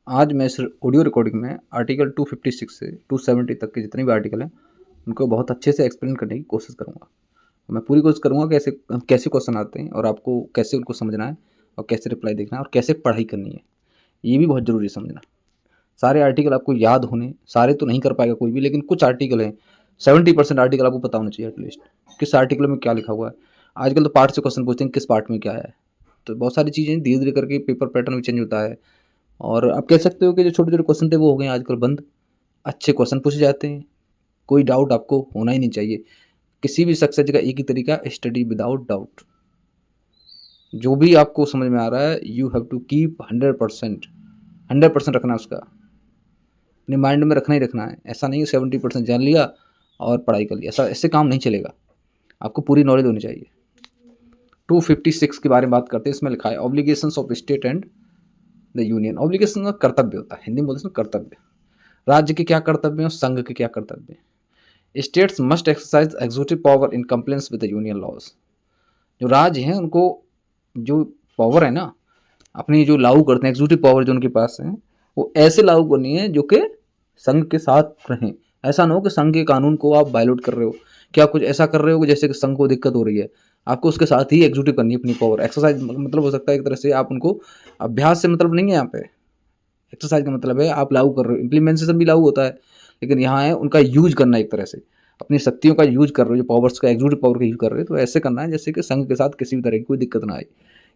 आज मैं इस ऑडियो रिकॉर्डिंग में आर्टिकल 256 से 270 तक के जितने भी आर्टिकल हैं उनको बहुत अच्छे से एक्सप्लेन करने की कोशिश करूँगा। मैं पूरी कोशिश करूँगा कैसे कैसे क्वेश्चन आते हैं और आपको कैसे उनको समझना है और कैसे रिप्लाई देखना है और कैसे पढ़ाई करनी है, ये भी बहुत ज़रूरी है समझना। सारे आर्टिकल आपको याद होने, सारे तो नहीं कर पाएगा कोई भी, लेकिन कुछ आर्टिकल हैं, 70% आर्टिकल आपको पता होना चाहिए एटलीस्ट, किस आर्टिकल में क्या लिखा हुआ है। आजकल तो पार्ट से क्वेश्चन पूछते हैं किस पार्ट में क्या है, तो बहुत सारी चीज़ें धीरे धीरे करके पेपर पैटर्न भी चेंज होता है। और आप कह सकते हो कि जो छोटे छोटे क्वेश्चन थे वो हो गए आजकल बंद, अच्छे क्वेश्चन पूछे जाते हैं। कोई डाउट आपको होना ही नहीं चाहिए। किसी भी सक्सेस का एक ही तरीका, स्टडी विदाउट डाउट। जो भी आपको समझ में आ रहा है यू हैव टू कीप 100% रखना, उसका अपने माइंड में रखना ही रखना है। ऐसा नहीं है 70% जान लिया और पढ़ाई कर लिया, ऐसा ऐसे काम नहीं चलेगा। आपको पूरी नॉलेज होनी चाहिए। 256 के बारे में बात करते हैं। इसमें लिखा है obligations of state and the union. Obligation का कर्तव्य होता है, हिंदी में बोलते हैं कर्तव्य। राज्य के क्या कर्तव्य हैं और संघ के क्या कर्तव्य हैं। States must exercise executive power in compliance with the union laws. जो राज्य हैं उनको जो पावर है ना, अपनी जो लागू करते हैं, एग्जीक्यूटिव पावर जो उनके पास है, वो ऐसे लागू करनी है जो कि संघ के साथ रहें। ऐसा ना हो कि संघ के कानून को आप वायलेट कर रहे हो, क्या कुछ ऐसा कर रहे हो कि जैसे कि संघ को दिक्कत हो रही है। आपको उसके साथ ही एग्जीक्यूटिव करनी है अपनी पावर। एक्सरसाइज मतलब हो सकता है एक तरह से आप उनको, अभ्यास से मतलब नहीं है यहाँ पे। एक्सरसाइज का मतलब है आप लागू कर रहे हो, इम्प्लीमेंटेशन भी लागू होता है, लेकिन यहाँ है उनका यूज करना। एक तरह से अपनी शक्तियों का यूज कर रहे हो, जो पावर्स का एग्जीक्यूटिव पावर का यूज कर रहे हो, तो ऐसे करना है जैसे कि संघ के साथ किसी भी तरह की कोई दिक्कत ना आए।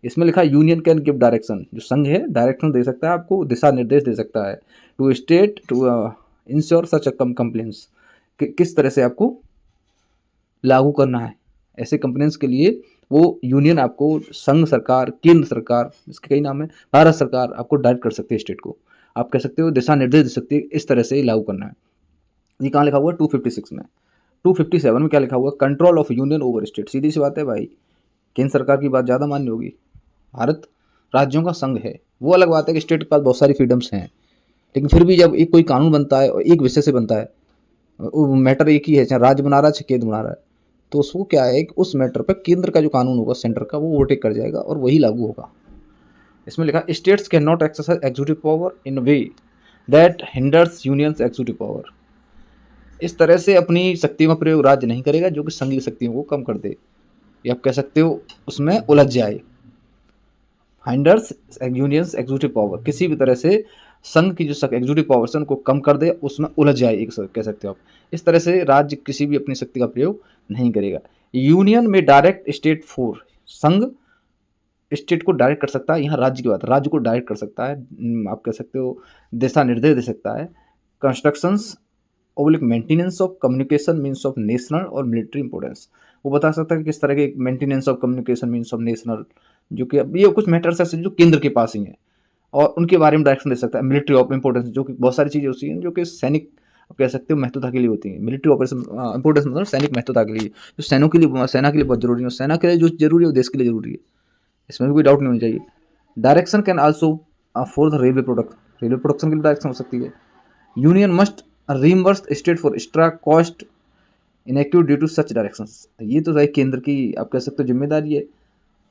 इसमें लिखा है यूनियन कैन गिव डायरेक्शन। जो संघ है डायरेक्शन दे सकता है, आपको दिशा निर्देश दे सकता है to state to ensure such complaints, किस तरह से आपको लागू करना है ऐसे कंप्लेंट्स के लिए। वो यूनियन आपको, संघ सरकार, केंद्र सरकार, इसके कई नाम है, भारत सरकार आपको डायरेक्ट कर सकती है स्टेट को। आप कह सकते हो दिशा निर्देश दे सकती है, इस तरह से लागू करना है। ये कहाँ लिखा हुआ है 256 में। 257 में क्या लिखा हुआ है, control of union over state. सीधी सी बात है भाई, केंद्र सरकार की बात ज़्यादा मान्य होगी। भारत राज्यों का संघ है। वो अलग बात है कि स्टेट के पास बहुत सारी फ्रीडम्स हैं, लेकिन फिर भी जब एक कोई कानून बनता है और एक विषय से बनता है, वो मैटर एक ही है, चाहे राज्य बना रहा है चाहे केंद्र बना रहा है, तो उसको क्या है कि उस मैटर पर केंद्र का जो कानून होगा, सेंटर का, वो ओवरटेक कर जाएगा और वही लागू होगा। इसमें लिखा states can not exercise executive power in way that hinders unions executive power. इस तरह से अपनी शक्तियों का प्रयोग राज्य नहीं करेगा जो कि संघ की शक्तियों को कम कर दे, या आप कह सकते हो उसमें उलझ जाए। हिंडर्स यूनियंस एग्जीक्यूटिव पावर, किसी भी तरह से संघ की जो एग्जीक्यूटिव पावर है उनको कम कर दे, उसमें उलझ जाए, एक कह सकते हो आप। इस तरह से राज्य किसी भी अपनी शक्ति का प्रयोग नहीं करेगा। यूनियन में डायरेक्ट स्टेट फोर, संघ स्टेट को डायरेक्ट कर सकता है, यहाँ राज्य की बात है, राज्य को डायरेक्ट कर सकता है, आप कह सकते हो दिशा निर्देश दे सकता है। Constructions oblique maintenance of communication means of national और मिलिट्री इंपोर्टेंस। वो बता सकता है कि किस तरह के maintenance of communication means of national, जो कि अब ये कुछ मैटर्स है जो केंद्र के पास ही हैं, और उनके बारे में डायरेक्शन दे सकता है। मिलिट्री ऑफ इंपोर्टेंस, जो कि बहुत सारी चीज़ें होती हैं जो कि सैनिक, आप कह सकते हो महत्वता के लिए होती हैं। मिलिट्री ऑपरेशन इंपोर्टेंस मतलब सैनिक महत्वता के लिए, जो सैनों के लिए, सेना के लिए बहुत जरूरी है, सेना के लिए जो जरूरी है वो देश के लिए जरूरी है, इसमें भी कोई डाउट नहीं होनी चाहिए। Direction can also for the railway product, railway production की भी डायरेक्शन हो सकती है। Union must reimburse state for extra cost inactive due to such directions. ये तो भाई केंद्र की, आप कह सकते हो, जिम्मेदारी है।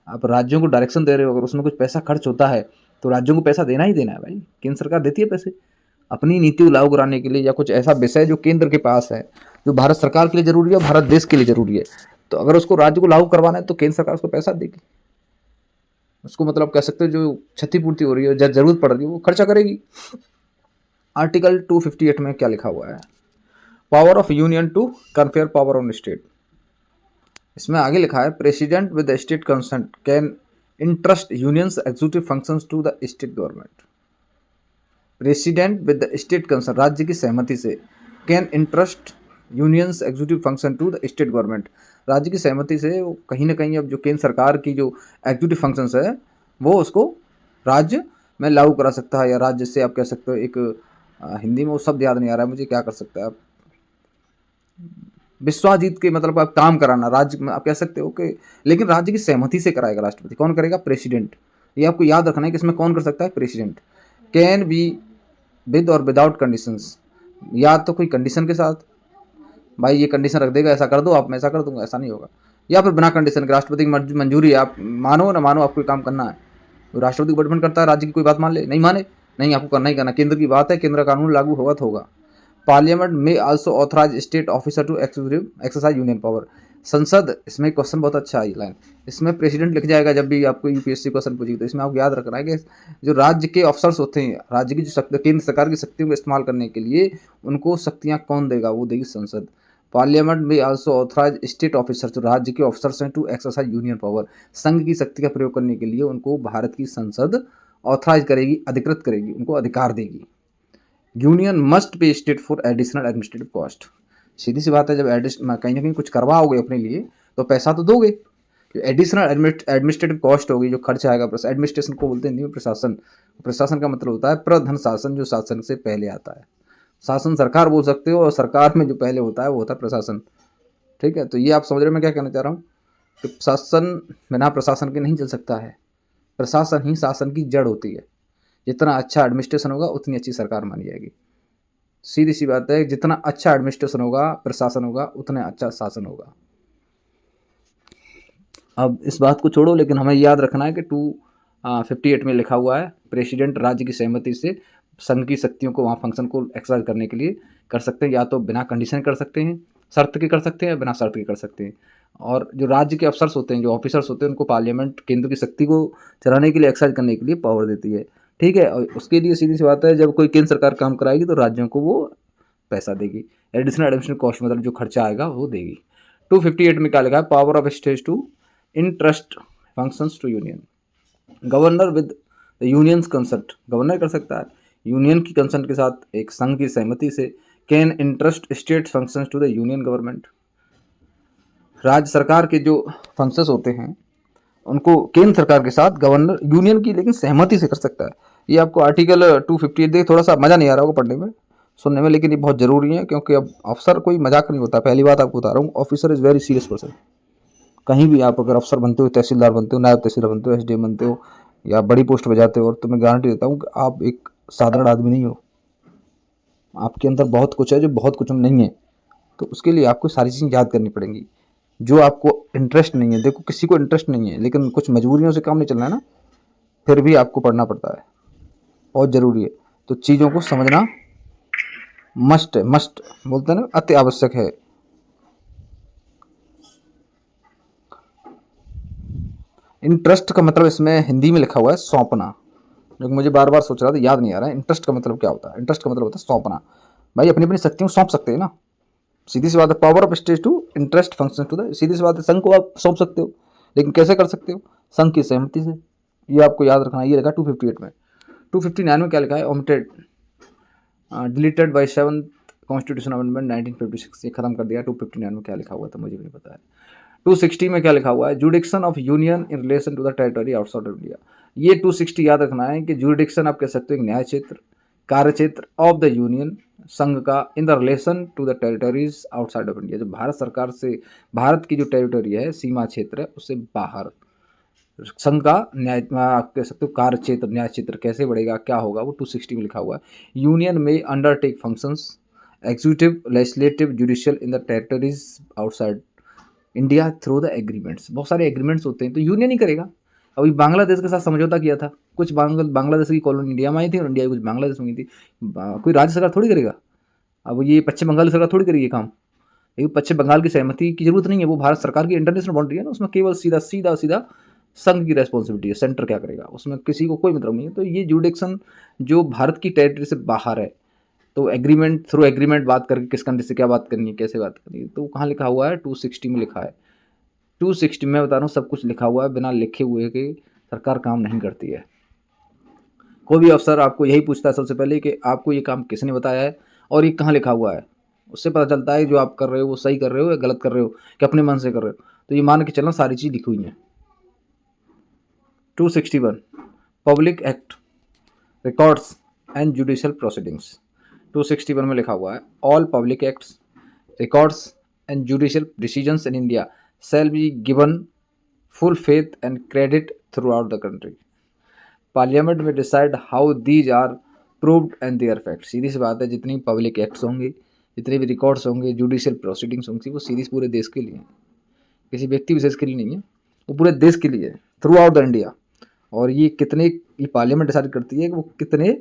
आप राज्यों को डायरेक्शन दे रहे हो, अगर उसमें कुछ पैसा खर्च होता है तो राज्यों को पैसा देना ही देना है भाई। केंद्र सरकार देती है पैसे अपनी नीति को लागू कराने के लिए, या कुछ ऐसा विषय जो केंद्र के पास है, जो भारत सरकार के लिए जरूरी है, भारत देश के लिए जरूरी है, तो अगर उसको राज्य को लागू करवाना है तो केंद्र सरकार उसको पैसा देगी। उसको मतलब कह सकते हो जो क्षतिपूर्ति हो रही है, जरूरत पड़ रही है, वो खर्चा करेगी। आर्टिकल 258 में क्या लिखा हुआ है, power of union to confer power on state. इसमें आगे लिखा है president with the state consent can entrust union's executive functions to the state government. President with the state consent, राज्य की सहमति से, can entrust union's executive function to the state government, राज्य की सहमति से वो कहीं ना कहीं अब जो केंद्र सरकार की जो एग्जीक्यूटिव फंक्शंस है वो उसको राज्य में लागू करा सकता है, या राज्य से, आप कह सकते हो एक हिंदी में वो शब्द याद नहीं आ रहा है मुझे, क्या कर सकता है आप, विश्वाजीत के मतलब आप काम कराना राज्य में, आप कह सकते हो कि, लेकिन राज्य की सहमति से कराएगा राष्ट्रपति। कौन करेगा, प्रेसिडेंट। ये आपको याद रखना है कि इसमें कौन कर सकता है, प्रेसिडेंट। कैन बी विद और विदाउट कंडीशंस, या तो कोई कंडीशन के साथ, भाई ये कंडीशन रख देगा, ऐसा कर दो आप, मैं ऐसा कर दूंगा, ऐसा नहीं होगा। या फिर बिना कंडीशन के, राष्ट्रपति की मंजूरी है, आप मानो ना मानो आपको काम करना है, तो राष्ट्रपति को डिपेंड करता है राज्य की कोई बात मान ले नहीं माने नहीं, आपको करना ही करना, केंद्र की बात है, केंद्र का कानून लागू होगा तो होगा। पार्लियामेंट में also authorise state officer to exercise union power. संसद, इसमें क्वेश्चन बहुत अच्छा है ये लाइन, इसमें प्रेसिडेंट लिख जाएगा जब भी आपको यूपीएससी क्वेश्चन पूछेगी, तो इसमें आपको याद रखना है कि जो राज्य के अफसर्स होते हैं, राज्य की जो शक्ति, केंद्र सरकार की शक्तियों को इस्तेमाल करने के लिए उनको शक्तियाँ कौन देगा, वो देगी संसद। पार्लियामेंट में आल्सो ऑथराइज स्टेट ऑफिसर, जो राज्य के ऑफिसर्स हैं, टू एक्सरसाइज यूनियन पावर, संघ की शक्ति का प्रयोग करने के लिए उनको भारत की संसद ऑथराइज करेगी, अधिकृत करेगी, उनको अधिकार देगी। Union must pay state for additional administrative cost. सीधी सी बात है, जब कहीं ना कहीं कुछ करवाओगे अपने लिए तो पैसा तो दोगे। जो एडिशनल एडमिनिस्ट्रेटिव कॉस्ट होगी, जो खर्च आएगा, एडमिनिस्ट्रेशन को बोलते हैं हिंदी में प्रशासन। प्रशासन का मतलब होता है प्रधन शासन, जो शासन से पहले आता है। शासन सरकार बोल सकते हो, और सरकार में जो पहले होता है वो होता है प्रशासन। ठीक है, तो ये आप समझ रहे हो मैं क्या कहना चाह रहा हूँ, कि शासन बिना प्रशासन के नहीं चल सकता है। प्रशासन ही शासन की जड़ होती है। जितना अच्छा एडमिनिस्ट्रेशन होगा उतनी अच्छी सरकार मानी जाएगी। सीधी सी बात है, जितना अच्छा एडमिनिस्ट्रेशन होगा, प्रशासन होगा, उतना अच्छा शासन होगा। अब इस बात को छोड़ो, लेकिन हमें याद रखना है कि 258 में लिखा हुआ है, प्रेसिडेंट राज्य की सहमति से संघ की शक्तियों को वहाँ फंक्शन को एक्सरसाइज करने के लिए कर सकते हैं, या तो बिना कंडीशन कर सकते हैं, शर्त के कर सकते हैं, या बिना शर्त के कर सकते हैं। और जो राज्य के अफसर्स होते हैं, जो ऑफिसर्स होते हैं, उनको पार्लियामेंट केंद्र की शक्ति को चलाने के लिए, एक्सरसाइज करने के लिए पावर देती है। ठीक है, और उसके लिए सीधी सी बात है, जब कोई केंद्र सरकार काम कराएगी तो राज्यों को वो पैसा देगी, एडिशनल एडमिनिस्ट्रेशन कॉस्ट, मतलब जो खर्चा आएगा वो देगी। 258 में क्या लिखा है, power of states to entrust functions to union. Governor with the unions concert, governor कर सकता है यूनियन की कंसर्ट के साथ, एक संघ की सहमति से, can interest state functions to the union government. राज्य सरकार के जो फंक्शंस होते हैं उनको केंद्र सरकार के साथ गवर्नर यूनियन की लेकिन सहमति से कर सकता है। ये आपको आर्टिकल 258 देख, थोड़ा सा मज़ा नहीं आ रहा होगा पढ़ने में, सुनने में, लेकिन ये बहुत ज़रूरी है, क्योंकि अब अफसर कोई मजाक नहीं होता। पहली बात आपको बता रहा हूँ, officer is very serious person. कहीं भी आप अगर अफसर बनते हो, तहसीलदार बनते हो, नायब तहसीलदार बनते हो, एसडीएम बनते हो, या बड़ी पोस्ट पर जाते हो, और तो मैं गारंटी देता हूँ कि आप एक साधारण आदमी नहीं हो। आपके अंदर बहुत कुछ है जो बहुत कुछ में नहीं है। तो उसके लिए आपको सारी चीज़ें याद करनी पड़ेंगी। जो आपको इंटरेस्ट नहीं है, देखो किसी को इंटरेस्ट नहीं है, लेकिन कुछ मजबूरियों से काम नहीं चलना है ना, फिर भी आपको पढ़ना पड़ता है, बहुत ज़रूरी है। तो चीज़ों को समझना मस्ट है, मस्ट बोलते हैं ना, अति आवश्यक है। इंटरेस्ट का मतलब इसमें हिंदी में लिखा हुआ है सौंपना, जो मुझे बार बार सोच रहा था, याद नहीं आ रहा है। इंटरेस्ट का मतलब क्या होता है? इंटरेस्ट का मतलब होता है सौंपना। भाई अपनी अपनी शक्तियों को सौंप सकते हैं ना, सीधी सी बात है। Power of state to entrust function to the, सीधी सी बात है, संघ को आप सौंप सकते हो, लेकिन कैसे कर सकते हो? संघ की सहमति से। ये आपको याद रखना है। ये लिखा 258 में। 259 में क्या लिखा है, omitted deleted by 7th constitution amendment 1956। ये खत्म कर दिया। 259 में क्या लिखा हुआ था मुझे भी नहीं पता है। 260 में क्या लिखा हुआ है, jurisdiction of union in relation to the territory outside of India. ये 260 याद रखना है कि जुडिक्शन आप कह सकते हो एक न्याय क्षेत्र, कार्य क्षेत्र ऑफ द यूनियन, संघ का, in the relation to the territories outside of India, जो भारत सरकार से, भारत की जो टेरिटरी है, सीमा क्षेत्र है, उससे बाहर संघ का न्याय, आप कह सकते हो कार्य क्षेत्र, न्याय क्षेत्र कैसे बढ़ेगा, क्या होगा, वो 260 में लिखा हुआ है। यूनियन में undertake functions executive, legislative, judicial in the territories outside India through the agreements. बहुत सारे एग्रीमेंट्स होते हैं, तो यूनियन ही करेगा। अभी बांग्लादेश के साथ समझौता किया था, कुछ बांग्लादेश की कॉलोनी इंडिया में आई थी और इंडिया की कुछ बांग्लादेश में गई थी। कोई राज्य सरकार थोड़ी करेगा। अब ये पश्चिम बंगाल की सरकार थोड़ी करेगी ये काम, लेकिन पश्चिम बंगाल की सहमति की जरूरत नहीं है, वो भारत सरकार की इंटरनेशनल बाउंड्री है ना, उसमें केवल सीधा सीधा सीधा संघ की रेस्पॉन्सिबिलिटी है, सेंटर क्या करेगा उसमें किसी को कोई मतलब नहीं है। तो ये जुडिक्शन जो भारत की टेरिटरी से बाहर है, तो एग्रीमेंट, थ्रू एग्रीमेंट बात करके किस कंट्री से क्या बात करनी है, कैसे बात करनी है, तो कहाँ लिखा हुआ है, 260 में लिखा है। 260 में बता रहा हूँ, सब कुछ लिखा हुआ है, बिना लिखे हुए कि सरकार काम नहीं करती है। कोई भी अफसर आपको यही पूछता है सबसे पहले कि आपको ये काम किसने बताया है और ये कहाँ लिखा हुआ है। उससे पता चलता है जो आप कर रहे हो वो सही कर रहे हो या गलत कर रहे हो, कि अपने मन से कर रहे हो। तो ये मान के चलना सारी चीज़ लिखी हुई है। 261 public act, records and judicial proceedings. 261 में लिखा हुआ है, all public acts, records and judicial decisions in India shall be given full faith and credit throughout the country. Parliament में decide how these are proved and their fact. सीधी सी बात है, जितनी पब्लिक एक्ट्स होंगे, जितने भी रिकॉर्ड्स होंगे, जुडिशियल प्रोसीडिंग्स होंगी, वो सीधी पूरे देश के लिए हैं, किसी व्यक्ति विशेष के लिए नहीं है, वो पूरे देश के लिए है, थ्रू आउट द इंडिया। और ये कितने, ये पार्लियामेंट डिसाइड करती है कि वो कितने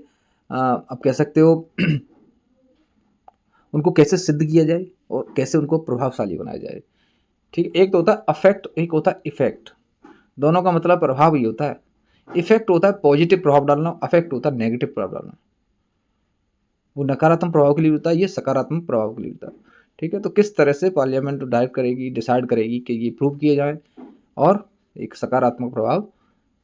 आप कह सकते हो उनको कैसे सिद्ध किया जाए और कैसे उनको प्रभावशाली बनाया जाए। ठीक, एक तो होता है अफेक्ट, एक होता है इफेक्ट। दोनों का मतलब प्रभाव ही होता है। इफेक्ट होता है पॉजिटिव प्रभाव डालना, अफेक्ट होता है नेगेटिव प्रभाव डालना। वो नकारात्मक प्रभाव के लिए होता है, ये सकारात्मक प्रभाव के लिए होता है। ठीक है, तो किस तरह से पार्लियामेंट डायरेक्ट करेगी, डिसाइड करेगी कि ये प्रूव किए जाए और एक सकारात्मक प्रभाव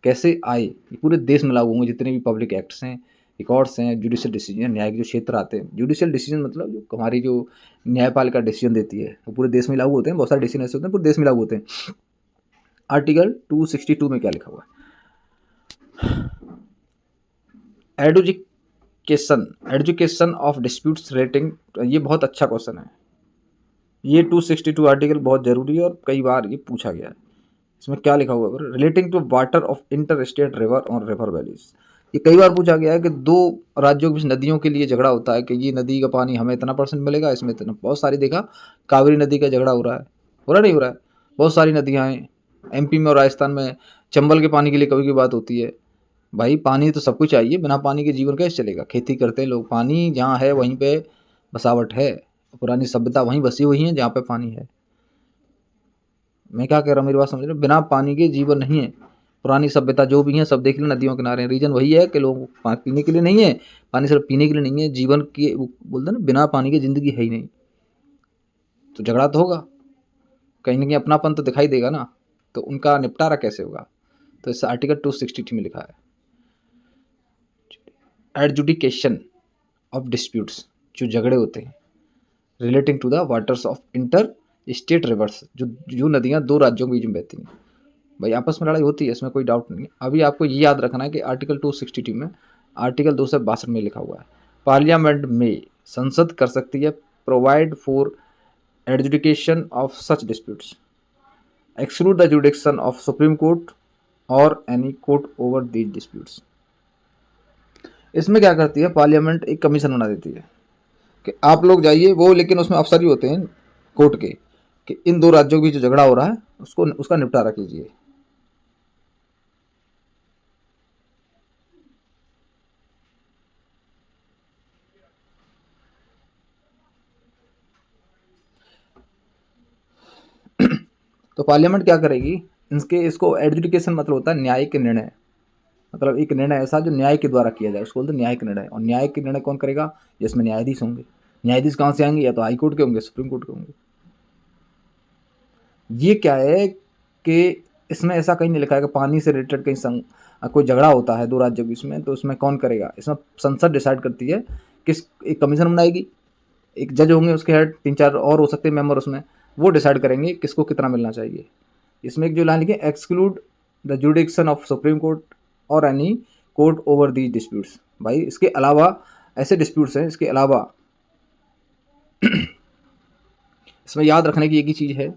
कैसे आए, ये पूरे देश में लागू होंगे। जितने भी पब्लिक एक्ट्स हैं, रिकॉर्ड्स हैं, जुडिशियल डिसीजन, न्यायिक जो क्षेत्र आते हैं, जुडिशियल डिसीजन मतलब जो हमारी जो न्यायपालिका डिसीजन देती है वो पूरे देश में लागू होते हैं। बहुत सारे डिसीजन ऐसे होते हैं पूरे देश में लागू होते हैं। आर्टिकल 262 में क्या लिखा हुआ है? एजुकेशन ऑफ डिस्प्यूट्स रेटिंग, ये बहुत अच्छा क्वेश्चन है। ये 262 आर्टिकल बहुत जरूरी है और कई बार ये पूछा गया है। इसमें क्या लिखा हुआ है? Relating to water of inter state river और रिवर वैलीज। ये कई बार पूछा गया है कि दो राज्यों के बीच नदियों के लिए झगड़ा होता है कि ये नदी का पानी हमें इतना % मिलेगा, इसमें इतना। बहुत सारी देखा कावेरी नदी का झगड़ा हो रहा है, नहीं हो रहा है? बहुत सारी नदियाँ हैं MP में और राजस्थान में। चंबल के पानी के लिए कभी की बात होती है। भाई पानी तो सबको चाहिए, बिना पानी के जीवन कैसे चलेगा? खेती करते हैं लोग, पानी जहाँ है वहीं पे बसावट है। पुरानी सभ्यता वहीं बसी हुई है जहाँ पे पानी है। मैं क्या कह रहा हूँ, मेरी बात समझ रहे हो? बिना पानी के जीवन नहीं है। पुरानी सभ्यता जो भी है सब देख लो, नदियों के किनारे हैं। रीजन वही है कि लोगों को पानी पीने के लिए नहीं है। पानी सिर्फ पीने के लिए नहीं है, जीवन की वो बोलते हैं ना, बिना पानी की जिंदगी है ही नहीं। तो झगड़ा तो होगा, कहीं ना कहीं अपनापन तो दिखाई देगा ना। तो उनका निपटारा कैसे होगा? तो इस आर्टिकल 262 में लिखा है एडजुडिकेशन ऑफ डिस्प्यूट्स, जो झगड़े होते हैं relating to the waters of inter state rivers, जो नदियाँ दो राज्यों के बीच में बहती हैं। भाई आपस में लड़ाई होती है, इसमें कोई डाउट नहीं है। अभी आपको ये याद रखना है कि आर्टिकल 262 में आर्टिकल 262 में लिखा हुआ है पार्लियामेंट में संसद कर सकती है provide for adjudication of such disputes, exclude the jurisdiction of Supreme Court और any court over these disputes. इसमें क्या करती है पार्लियामेंट? एक कमीशन बना देती है कि आप लोग जाइए, वो लेकिन उसमें अफसर ही होते हैं कोर्ट के, कि इन दो राज्यों के बीच जो झगड़ा हो रहा है उसका निपटारा कीजिए। तो पार्लियामेंट क्या करेगी? इसको एडजुडिकेशन मतलब होता है न्यायिक निर्णय, मतलब एक निर्णय ऐसा जो न्याय के द्वारा किया जाए, उसको बोलते हैं न्यायिक निर्णय। और न्यायिक निर्णय कौन करेगा? जिसमें न्यायाधीश होंगे। न्यायाधीश कहाँ से आएंगे? या तो हाई कोर्ट के होंगे, सुप्रीम कोर्ट के होंगे। ये क्या है कि इसमें ऐसा कहीं नहीं लिखा है कि पानी से रिलेटेड कहीं कोई झगड़ा होता है दो राज्यों के बीच में, तो उसमें कौन करेगा? इसमें संसद डिसाइड करती है। एक कमीशन बनाएगी, एक जज होंगे उसके हेड, 3-4 और हो सकते हैं मेंबर, उसमें वो डिसाइड करेंगे किसको कितना मिलना चाहिए। इसमें एक जो लाइन लिखी है, exclude the jurisdiction of Supreme Court और any court over the disputes. भाई इसके अलावा ऐसे डिस्प्यूट्स हैं, इसके अलावा इसमें याद रखने की एक ही चीज़ है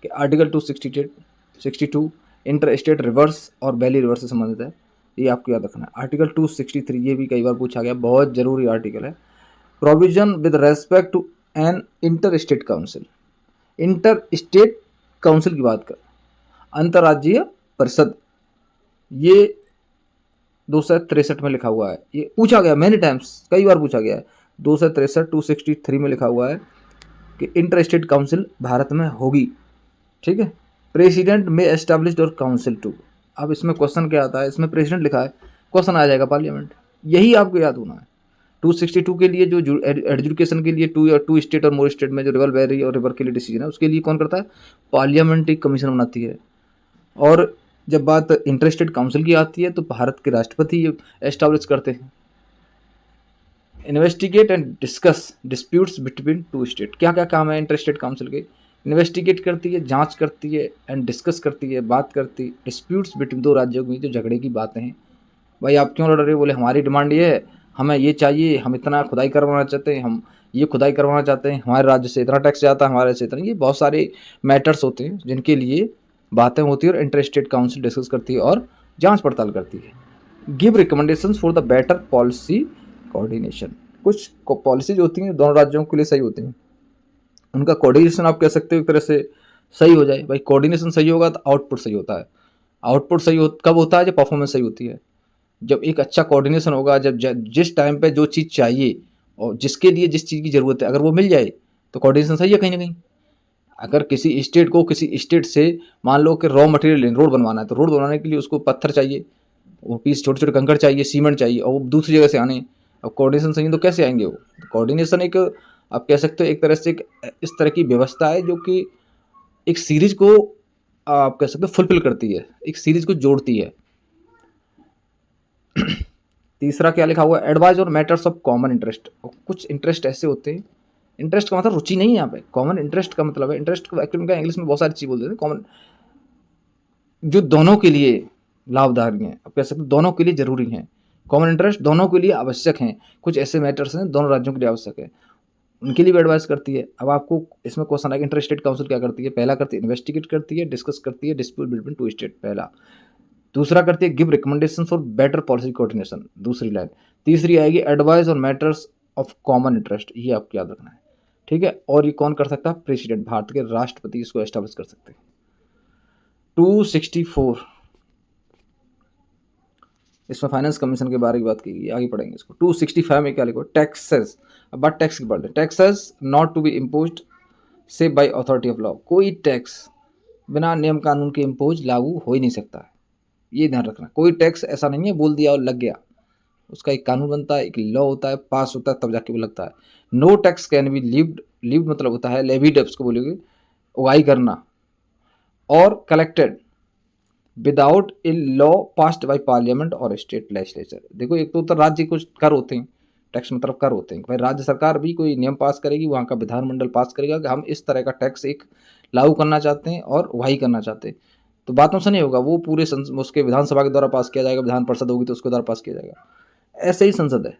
कि आर्टिकल 262 इंटर स्टेट रिवर्स और वैली रिवर्स से संबंधित है। ये आपको याद रखना है। आर्टिकल 263, ये भी कई बार पूछा गया, बहुत जरूरी आर्टिकल है। Provision with respect to an inter state council. Inter state council की बात कर, अंतर्राज्यीय परिषद, ये 263 में लिखा हुआ है। ये पूछा गया मैनी टाइम्स, कई बार पूछा गया है। 263 में लिखा हुआ है कि इंटर स्टेट काउंसिल भारत में होगी। ठीक है, प्रेसिडेंट में एस्टैब्लिश्ड और काउंसिल टू। अब इसमें क्वेश्चन क्या आता है? इसमें प्रेसिडेंट लिखा है, क्वेश्चन आ जाएगा पार्लियामेंट। यही आपको याद होना है। 262 के लिए जो एजुकेशन के लिए टू स्टेट और मोर स्टेट में जो रिवर वैली और रिवर के लिए डिसीजन है, उसके लिए कौन करता है? पार्लियामेंट एक कमीशन बनाती है। और जब बात इंटर स्टेट काउंसिल की आती है तो भारत के राष्ट्रपति एस्टैब्लिश करते हैं। Investigate and discuss disputes between two state. क्या क्या काम है इंटर स्टेट काउंसिल के? इन्वेस्टिगेट करती है, जांच करती है, एंड डिस्कस करती है, बात करती है डिस्प्यूट्स बिटवीन दो राज्यों के बीच जो झगड़े की बातें हैं। भाई आप क्यों लड़ रहे हो? बोले हमारी डिमांड ये है, हमें ये चाहिए, हम इतना खुदाई करवाना चाहते हैं, हम ये खुदाई करवाना चाहते हैं, हमारे राज्य से इतना टैक्स जाता है, हमारे से इतना। ये बहुत सारे मैटर्स होते हैं जिनके लिए बातें होती है और इंटर स्टेट काउंसिल डिस्कस करती है और जांच पड़ताल करती है। Give recommendations for the better policy coordination. कुछ पॉलिसी जो होती हैं दोनों राज्यों के लिए सही होती हैं, उनका कोऑर्डिनेशन आप कह सकते हो एक तरह से सही हो जाए। भाई कोऑर्डिनेशन सही होगा तो आउटपुट सही होता है। आउटपुट सही कब होता है? जब परफॉर्मेंस सही होती है। जब एक अच्छा कोऑर्डिनेशन होगा, जब जिस टाइम पे जो चीज़ चाहिए और जिसके लिए जिस चीज़ की ज़रूरत है अगर वो मिल जाए तो कोऑर्डिनेशन सही है कहीं ना कहीं। अगर किसी स्टेट को किसी स्टेट से मान लो कि रॉ मटेरियल रोड बनवाना है, तो रोड बनवाने के लिए उसको पत्थर चाहिए, वो पीस छोटे छोटे कंकड़ चाहिए, सीमेंट चाहिए, और वो दूसरी जगह से आने हैं। अब कोऑर्डिनेशन सही है तो कैसे आएंगे वो? कोऑर्डिनेशन एक, आप कह सकते हो एक तरह से इस तरह की व्यवस्था है जो कि एक सीरीज को आप कह सकते हो फुलफिल करती है, एक सीरीज को जोड़ती है। तीसरा क्या लिखा हुआ है? एडवाइज और मैटर्स ऑफ कॉमन इंटरेस्ट। कुछ इंटरेस्ट ऐसे होते हैं, इंटरेस्ट का मतलब रुचि नहीं है यहाँ पे, कॉमन इंटरेस्ट का मतलब है, इंटरेस्ट को एक्चुअली में इंग्लिश में बहुत सारी चीज़ बोल देते हैं, कॉमन जो दोनों के लिए लाभदायक हैं, आप कह सकते हो दोनों के लिए जरूरी हैं। कॉमन इंटरेस्ट दोनों के लिए आवश्यक हैं, कुछ ऐसे मैटर्स हैं दोनों राज्यों के लिए आवश्यक है, उनके लिए भी एडवाइस करती है। अब आपको इसमें क्वेश्चन आएगा इंटर स्टेट काउंसिल क्या करती है? पहला करती है इन्वेस्टिगेट करती है, डिस्कस करती है डिस्प्यूट बिटवीन टू स्टेट, पहला। दूसरा करती है give recommendation for better policy coordination, दूसरी लाइन। तीसरी आएगी advice on matters of common interest, ये आपको याद रखना है, ठीक है। और ये कौन कर सकता है? प्रेसिडेंट, भारत के राष्ट्रपति इसको एस्टेब्लिश कर सकते हैं। 264, इसमें फाइनेंस कमीशन के बारे में बात की गई, आगे पढ़ेंगे इसको। 265 में क्या लिखो? टैक्सेस। अब बात टैक्स की पढ़ लें। Taxes not to be imposed से बाय अथॉरिटी ऑफ लॉ, कोई टैक्स बिना नियम कानून के इम्पोज लागू हो ही नहीं सकता है, ये ध्यान रखना। कोई टैक्स ऐसा नहीं है बोल दिया और लग गया, उसका एक कानून बनता है, एक लॉ होता है, पास होता है, तब जाके वो लगता है। No tax can be levied, levied मतलब होता है लेविड, उसको बोलोगे उगाई करना, और collected without a law passed by parliament और स्टेट लेजिस्लेचर। देखो एक तो राज्य कुछ कर होते हैं, टैक्स मतलब कर होते हैं, भाई राज्य सरकार भी कोई नियम पास करेगी, वहाँ का विधानमंडल पास करेगा कि हम इस तरह का टैक्स एक लागू करना चाहते हैं और वही करना चाहते हैं, तो बातों से नहीं होगा, वो पूरे उसके विधानसभा के द्वारा पास किया जाएगा, विधान परिषद होगी तो उसके द्वारा पास किया जाएगा। ऐसे ही संसद है,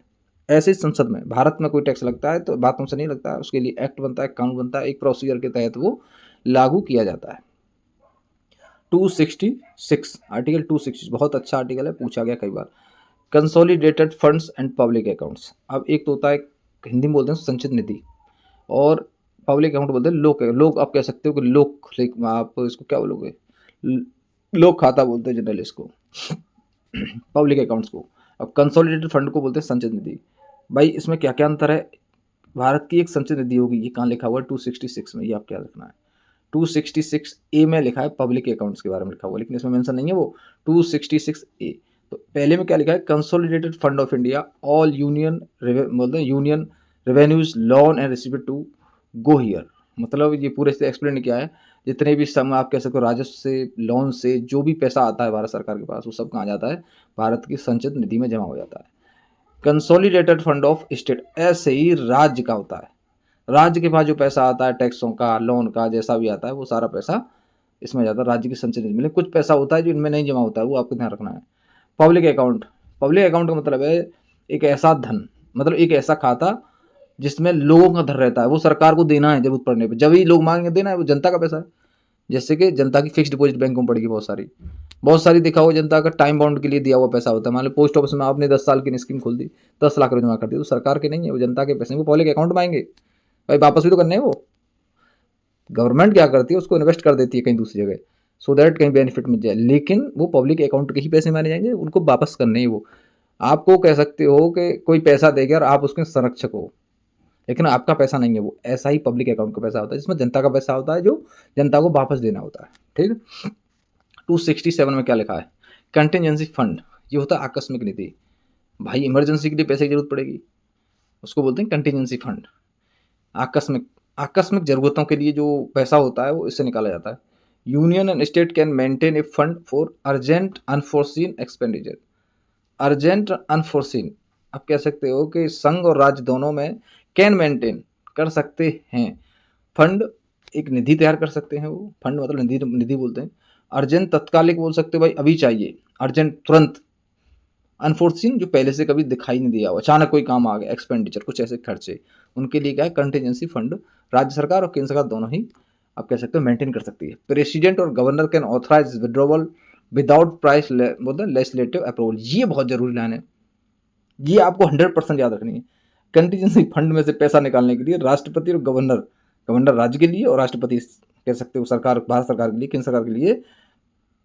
ऐसे ही संसद में भारत में कोई टैक्स लगता है तो बातों से नहीं लगता है, उसके लिए एक्ट बनता है, कानून बनता है, एक प्रोसीजर के तहत वो लागू किया जाता है। 266 आर्टिकल 260 बहुत अच्छा आर्टिकल है, पूछा गया कई बार। Consolidated funds and public accounts. अब एक तो होता है हिंदी में बोलते हैं संचित निधि, और पब्लिक अकाउंट बोलते हैं लोक, लोक आप कह सकते हो कि लोक, आप इसको क्या बोलोगे, लोक खाता बोलते हैं जनरल इसको, पब्लिक अकाउंट्स को। अब कंसोलिडेटेड फंड को बोलते हैं संचित निधि। भाई इसमें क्या क्या अंतर है? भारत की एक संचित निधि होगी, ये कहाँ लिखा हुआ है? 266 में, ये आप क्या रखना है। 266 ए में लिखा है पब्लिक अकाउंट्स के बारे में लिखा हुआ, लेकिन इसमें मेंशन नहीं है वो 266 ए। तो पहले में क्या लिखा है? Consolidated fund of India all union बोलते हैं union revenues loan and received to go here. मतलब ये पूरे से एक्सप्लेन किया है, जितने भी सम आप कह सकते हो राजस्व से, लोन से, जो भी पैसा आता है भारत सरकार के पास, वो सब कहाँ जाता है? भारत की संचित निधि में जमा हो जाता है। कंसोलिडेटेड फंड ऑफ स्टेट, ऐसे ही राज्य का होता है, राज्य के पास जो पैसा आता है टैक्सों का, लोन का, जैसा भी आता है वो सारा पैसा इसमें जाता है, राज्य की संचित निधि में। कुछ पैसा होता है जो इनमें नहीं जमा होता है, वो आपको ध्यान रखना है। पब्लिक अकाउंट, पब्लिक अकाउंट का मतलब है एक ऐसा धन, मतलब एक ऐसा खाता जिसमें लोगों का धन रहता है, वो सरकार को देना है जरूरत पड़ने पर, जब ही लोग मांगेंगे देना है, वो जनता का पैसा है। जैसे कि जनता की फिक्स डिपॉजिट बैंकों में पड़ेगी बहुत सारी देखा हुआ जनता का टाइम बाउंड के लिए दिया हुआ पैसा होता है। मान लो पोस्ट ऑफिस में आपने 10 साल की स्कीम खोल दी, 10 लाख रुपये जमा कर दी, तो सरकार के नहीं है, वो जनता के पैसे, वो पब्लिक अकाउंट में आएंगे, भाई वापस भी तो करने हैं वो। गवर्नमेंट क्या करती है, उसको इन्वेस्ट कर देती है कहीं दूसरी जगह, सो दैट कहीं बेनिफिट मिल जाए, लेकिन वो पब्लिक अकाउंट के ही पैसे माने जाएंगे, उनको वापस करने ही वो। आपको कह सकते हो कि कोई पैसा देगा और आप उसके संरक्षक हो, लेकिन आपका पैसा नहीं है वो, ऐसा ही पब्लिक अकाउंट का पैसा होता है जिसमें जनता का पैसा होता है, जो जनता को वापस देना होता है, ठीक है। 267 में क्या लिखा है? कंटिजेंसी फंड, ये होता है आकस्मिक निधि। भाई इमरजेंसी के लिए पैसे की जरूरत पड़ेगी, उसको बोलते हैं कंटिजेंसी फंड। आकस्मिक, आकस्मिक जरूरतों के लिए जो पैसा होता है वो इससे निकाला जाता है। Union and state can maintain A fund for urgent unforeseen expenditure. Urgent unforeseen, आप कह सकते हो कि संघ और राज्य दोनों में कैन मेंटेन कर सकते हैं फंड, एक निधि तैयार कर सकते हैं वो, फंड मतलब निधि, निधि बोलते हैं। अर्जेंट तत्कालिक बोल सकते हो, भाई अभी चाहिए, अर्जेंट तुरंत। अनफोर्सिन जो पहले से कभी दिखाई नहीं दिया हो, अचानक कोई काम आ गया, एक्सपेंडिचर कुछ ऐसे खर्चे, उनके लिए क्या है? कंटिजेंसी फंड राज्य सरकार और केंद्र सरकार दोनों ही आप कह सकते हो मेंटेन कर सकती है। प्रेसिडेंट और governor can authorise withdrawal without price बोलते हैं लेजिस्लेटिव अप्रूवल। ये बहुत जरूरी लाइन है, ये आपको 100% याद रखनी है। कंटिजेंसी फंड में से पैसा निकालने के लिए राष्ट्रपति और गवर्नर, गवर्नर राज्य के लिए और राष्ट्रपति कह सकते हो सरकार, भारत सरकार के लिए, केंद्र सरकार के लिए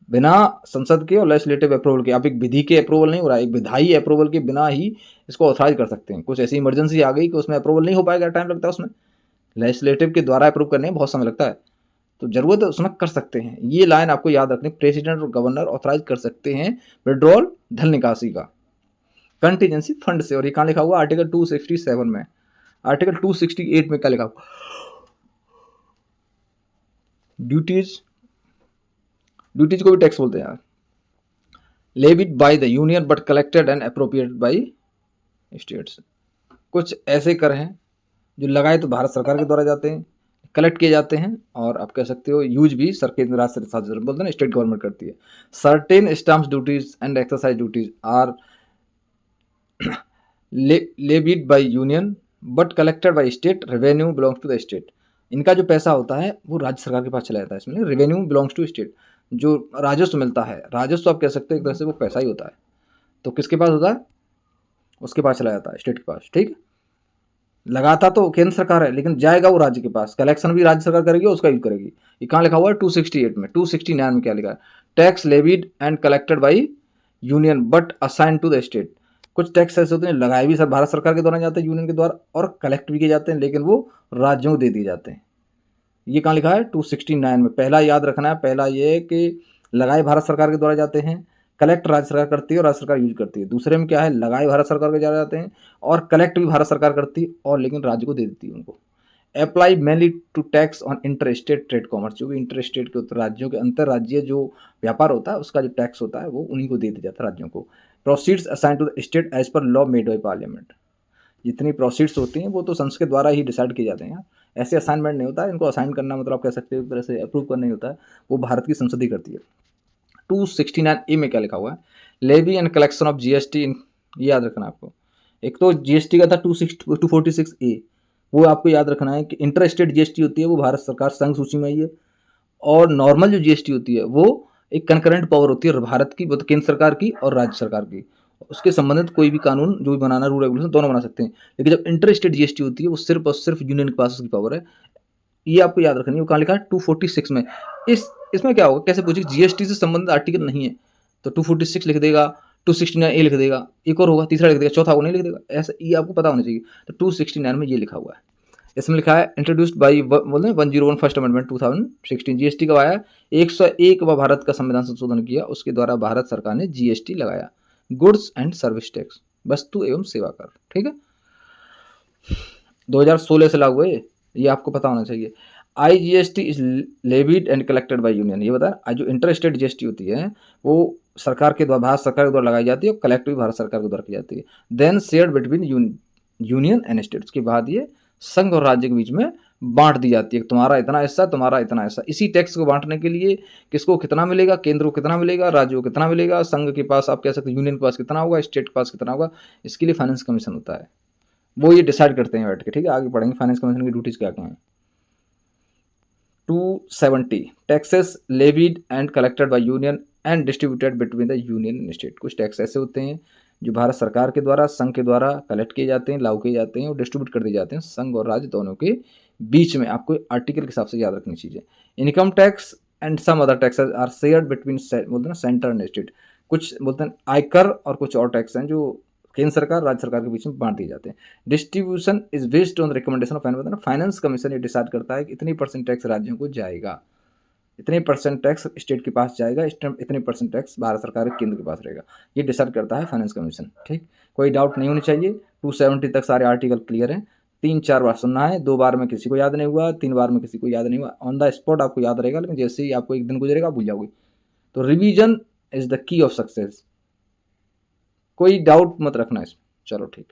बिना संसद के और लेजिस्लेटिव अप्रूवल के, आप एक विधि के अप्रूवल नहीं हो रहा है, एक विधायी अप्रूवल के बिना ही इसको ऑथराइज कर सकते हैं। कुछ ऐसी इमरजेंसी आ गई कि उसमें अप्रूवल नहीं हो पाएगा, टाइम लगता है उसमें, लेजिस्लेटिव के द्वारा अप्रूव करने में बहुत समय लगता है, तो जरूरत है उसमें कर सकते हैं। ये लाइन आपको याद रखनी, प्रेसिडेंट और गवर्नर ऑथराइज कर सकते हैं विड्रॉल धन निकासी का कंटीजेंसी फंड से। और ये कहाँ लिखा हुआ? आर्टिकल 267 में। आर्टिकल 268 में क्या लिखा हुआ? ड्यूटीज, ड्यूटीज को भी टैक्स बोलते हैं यार। Levied by the union but collected and appropriated by states. कुछ ऐसे कर हैं जो लगाए तो भारत सरकार के द्वारा जाते हैं, कलेक्ट किए जाते हैं, और आप कह सकते हो यूज भी केंद्र राज्य शासन बोलते हैं ना, स्टेट गवर्नमेंट करती है। Certain stamp duties and exercise duties are levied by union but collected by state, revenue belongs to the state. इनका जो पैसा होता है वो राज्य सरकार के पास चला जाता है, इसमें रेवेन्यू बिलोंग्स टू स्टेट। जो राजस्व मिलता है, राजस्व आप कह सकते हो एक तरह से वो पैसा ही होता है, तो किसके पास होता है? उसके पास चला जाता है, स्टेट के पास। ठीक है, लगाता तो केंद्र सरकार है लेकिन जाएगा वो राज्य के पास, कलेक्शन भी राज्य सरकार करेगी, उसका यूज करेगी। ये कहाँ लिखा हुआ है? 268 में। 269 में क्या लिखा है? Tax levied and collected by union but assign to the state. कुछ टैक्स ऐसे होते हैं लगाए भी सब भारत सरकार के द्वारा जाते हैं, यूनियन के द्वारा, और कलेक्ट भी किए जाते हैं, लेकिन वो राज्यों को दे दिए जाते हैं। ये कहाँ लिखा है? 269 में। पहला याद रखना है, पहला ये है कि लगाए भारत सरकार के द्वारा जाते हैं, कलेक्ट राज्य सरकार करती है और राज्य सरकार यूज करती है। दूसरे में क्या है? लगाए भारत सरकार के द्वारा जाते हैं और कलेक्ट भी भारत सरकार करती है, और लेकिन राज्य को दे देती है उनको। Apply mainly to tax on inter state trade commerce. जो भी इंटर स्टेट के राज्यों के अंतर राज्य जो व्यापार होता है उसका जो टैक्स होता है वो उन्हीं को दे दिया जाता है, राज्यों को। Proceeds assign to the state as per law made by parliament. जितनी प्रोसीड्स होती हैं वो तो संसद के द्वारा ही डिसाइड किए जाते हैं, ऐसे असाइनमेंट नहीं होता है। इनको असाइन करना मतलब आप कह सकते हो एक तरह से अप्रूव करना ही होता है, वो भारत की संसद ही करती है। 269A में क्या लिखा हुआ है? Levy and collection of GST. ये याद रखना आपको। एक तो जीएसटी का था 246A, वो आपको याद रखना है कि इंटर स्टेट जीएसटी होती है वो भारत सरकार संघ सूची में ही है, और नॉर्मल जो जीएसटी होती है वो एक कंकरेंट पावर होती है भारत की, मतलब केंद्र सरकार की और राज्य सरकार की। उसके संबंधित कोई भी कानून जो भी बनाना, रूल रेगुलेशन दोनों बना सकते हैं। लेकिन जब इंटर स्टेट जीएसटी होती है वो सिर्फ और सिर्फ यूनियन के पास उसकी पावर है। ये आपको याद रखनी है। वो कहाँ लिखा है? 246 में। इसमें क्या होगा, कैसे पूछे? जीएसटी से संबंधित आर्टिकल नहीं है तो 246 लिख देगा, 269A लिख देगा, एक और होगा, तीसरा लिख देगा, चौथा को नहीं लिख देगा, ऐसा ये आपको पता होना चाहिए। तो 269 में ये लिखा हुआ है। इसमें लिखा है इंट्रोड्यूस्ड बाई बोलते हैं 101 फर्स्ट अमेंडमेंट 2016। जीएसटी कब आया? 101 भारत का संविधान संशोधन किया, उसके द्वारा भारत सरकार ने जीएसटी लगाया, गुड्स एंड सर्विस टैक्स, वस्तु एवं सेवा कर। ठीक है, 2016 से लागू है, ये आपको पता होना चाहिए। IGST is levied and collected by union. ये बता, जो इंटर स्टेट जीएसटी होती है वो सरकार के द्वारा, भारत सरकार के द्वारा लगाई जाती है, और कलेक्ट भी भारत सरकार के द्वारा की जाती है। Then shared between union and state. उसके बाद ये संघ और राज्य के बीच में बांट दी जाती है, तुम्हारा इतना हिस्सा, तुम्हारा इतना हिस्सा। इसी टैक्स को बांटने के लिए किसको कितना मिलेगा, केंद्र को कितना मिलेगा, राज्यों को कितना मिलेगा, संघ के पास आप कह सकते हैं यूनियन के पास कितना होगा, स्टेट के पास कितना होगा, इसके लिए फाइनेंस कमीशन होता है, वो ये डिसाइड करते हैं बैठ के। ठीक है, आगे पढ़ेंगे फाइनेंस कमीशन की ड्यूटीज क्या क्या हैं। 270 taxes levied and collected by union and distributed between the union and state. कुछ टैक्स ऐसे होते हैं जो भारत सरकार के द्वारा, संघ के द्वारा कलेक्ट किए जाते हैं, लागू किए जाते हैं और डिस्ट्रीब्यूट कर दिए जाते हैं संघ और राज्य दोनों के बीच में। आपको आर्टिकल के हिसाब से याद रखनी चीज़ें। Income tax and some other taxes are shared between, बोलते हैं ना, सेंटर एंड स्टेट। कुछ बोलते हैं आयकर और कुछ और टैक्स हैं जो केंद्र सरकार राज्य सरकार के बीच में बांट दिए जाते हैं। Distribution is based on recommendation of finance commission. ये डिसाइड करता है कि इतनी % टैक्स राज्यों को जाएगा, इतने % टैक्स स्टेट के पास जाएगा, इतने % टैक्स भारत सरकार के केंद्र के पास रहेगा। ये डिसाइड करता है फाइनेंस कमीशन। ठीक, कोई डाउट नहीं होनी चाहिए। 270 तक सारे आर्टिकल क्लियर हैं। 3-4 बार सुनना है, 2 बार में किसी को याद नहीं हुआ, 3 बार में किसी को याद नहीं हुआ, ऑन द स्पॉट आपको याद रहेगा, लेकिन जैसे ही आपको एक दिन गुजरेगा भूल जाओगे। तो revision is the key of success. कोई डाउट मत रखना इसमें। चलो ठीक।